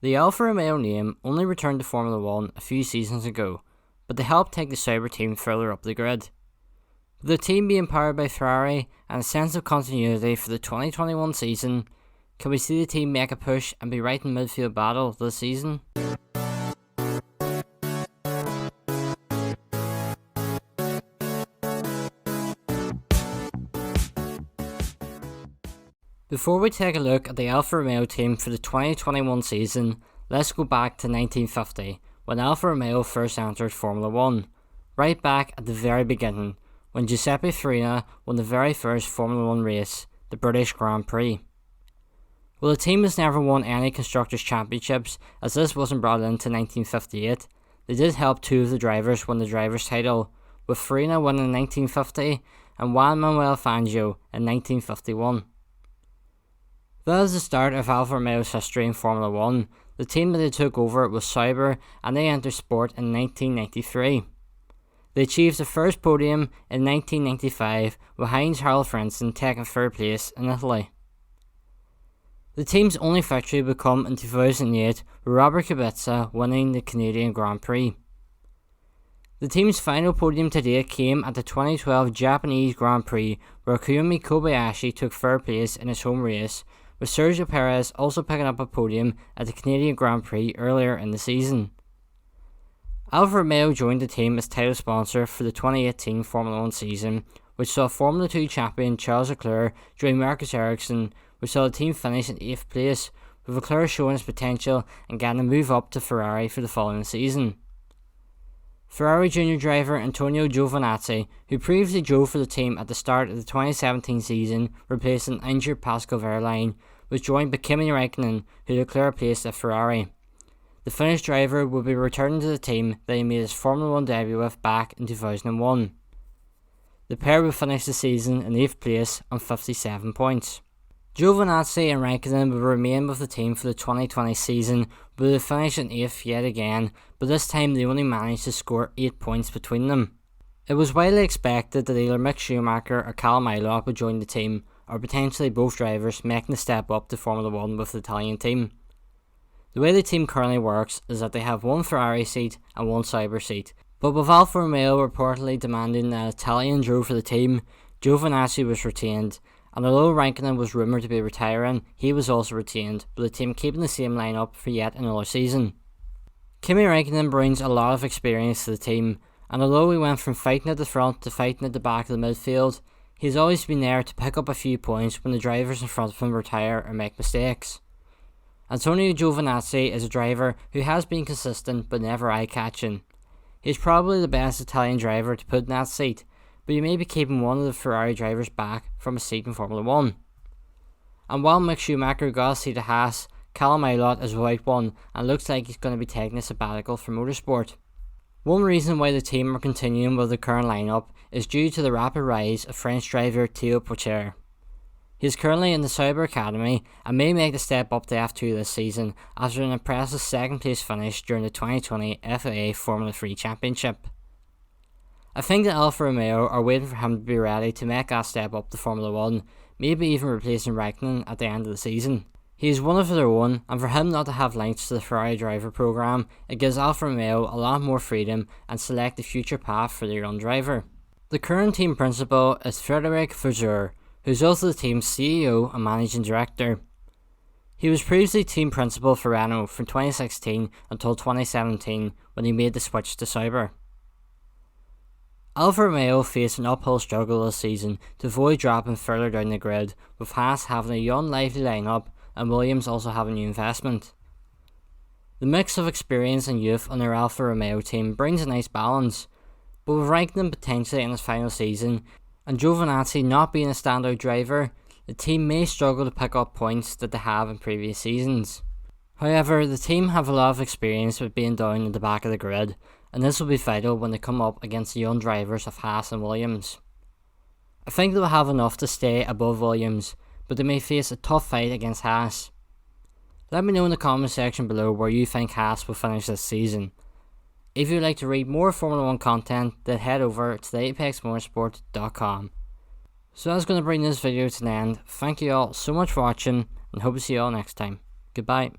The Alfa Romeo name only returned to Formula 1 a few seasons ago, but they helped take the Sauber team further up the grid. With the team being powered by Ferrari and a sense of continuity for the 2021 season, can we see the team make a push and be right in midfield battle this season? Before we take a look at the Alfa Romeo team for the 2021 season, let's go back to 1950, when Alfa Romeo first entered Formula 1, right back at the very beginning, when Giuseppe Farina won the very first Formula 1 race, the British Grand Prix. Well, the team has never won any Constructors' Championships, as this wasn't brought into 1958. They did help two of the drivers win the drivers' title, with Farina winning in 1950 and Juan Manuel Fangio in 1951. That is the start of Alfa Romeo's history in Formula 1. The team that they took over was Sauber, and they entered sport in 1993. They achieved their first podium in 1995, with Heinz-Harald Frentzen taking third place in Italy. The team's only victory would come in 2008, with Robert Kubica winning the Canadian Grand Prix. The team's final podium to date came at the 2012 Japanese Grand Prix, where Kiyomi Kobayashi took third place in his home race, with Sergio Perez also picking up a podium at the Canadian Grand Prix earlier in the season. Alfa Romeo joined the team as title sponsor for the 2018 Formula 1 season, which saw Formula 2 champion Charles Leclerc join Marcus Ericsson, which saw the team finish in 8th place, with Leclerc showing his potential and getting a move up to Ferrari for the following season. Ferrari junior driver Antonio Giovinazzi, who previously drove for the team at the start of the 2017 season, replacing injured Pascal Wehrlein, was joined by Kimi Räikkönen, who Leclerc placed at Ferrari. The Finnish driver will be returning to the team that he made his Formula 1 debut with back in 2001. The pair will finish the season in 8th place on 57 points. Giovinazzi and Räikkönen will remain with the team for the 2020 season, but they finish in 8th yet again, but this time they only managed to score 8 points between them. It was widely expected that either Mick Schumacher or Callum Ilott would join the team, or potentially both drivers making the step up to Formula 1 with the Italian team. The way the team currently works is that they have one Ferrari seat and one Sauber seat, but with Alfa Romeo reportedly demanding that Italian drove for the team, Giovinazzi was retained, and although Räikkönen was rumoured to be retiring, he was also retained, with the team keeping the same lineup for yet another season. Kimi Räikkönen brings a lot of experience to the team, and although he went from fighting at the front to fighting at the back of the midfield, he's always been there to pick up a few points when the drivers in front of him retire or make mistakes. Antonio Giovinazzi is a driver who has been consistent but never eye-catching. He's probably the best Italian driver to put in that seat, but you may be keeping one of the Ferrari drivers back from a seat in Formula 1. And while Mick Schumacher got a seat at Haas, Callum Ilott is without one and looks like he's going to be taking a sabbatical from motorsport. One reason why the team are continuing with the current lineup is due to the rapid rise of French driver Théo Pourchaire. He is currently in the Sauber Academy and may make the step up to F2 this season after an impressive second place finish during the 2020 FIA Formula 3 Championship. I think that Alfa Romeo are waiting for him to be ready to make that step up to Formula 1, maybe even replacing Räikkönen at the end of the season. He is one of their own, and for him not to have links to the Ferrari driver program, it gives Alfa Romeo a lot more freedom and select the future path for their own driver. The current team principal is Frédéric Vasseur, who's also the team's CEO and managing director. He was previously team principal for Renault from 2016 until 2017 when he made the switch to Sauber. Alfa Romeo faced an uphill struggle this season to avoid dropping further down the grid, with Haas having a young lively lineup and Williams also having new investment. The mix of experience and youth on their Alfa Romeo team brings a nice balance, but with Räikkönen potentially in his final season and Giovinazzi not being a standout driver, the team may struggle to pick up points that they have in previous seasons. However, the team have a lot of experience with being down at the back of the grid, and this will be vital when they come up against the young drivers of Haas and Williams. I think they will have enough to stay above Williams, but they may face a tough fight against Haas. Let me know in the comment section below where you think Haas will finish this season. If you'd like to read more Formula 1 content, then head over to theapexmotorsport.com. So that's going to bring this video to an end. Thank you all so much for watching, and hope to see you all next time. Goodbye.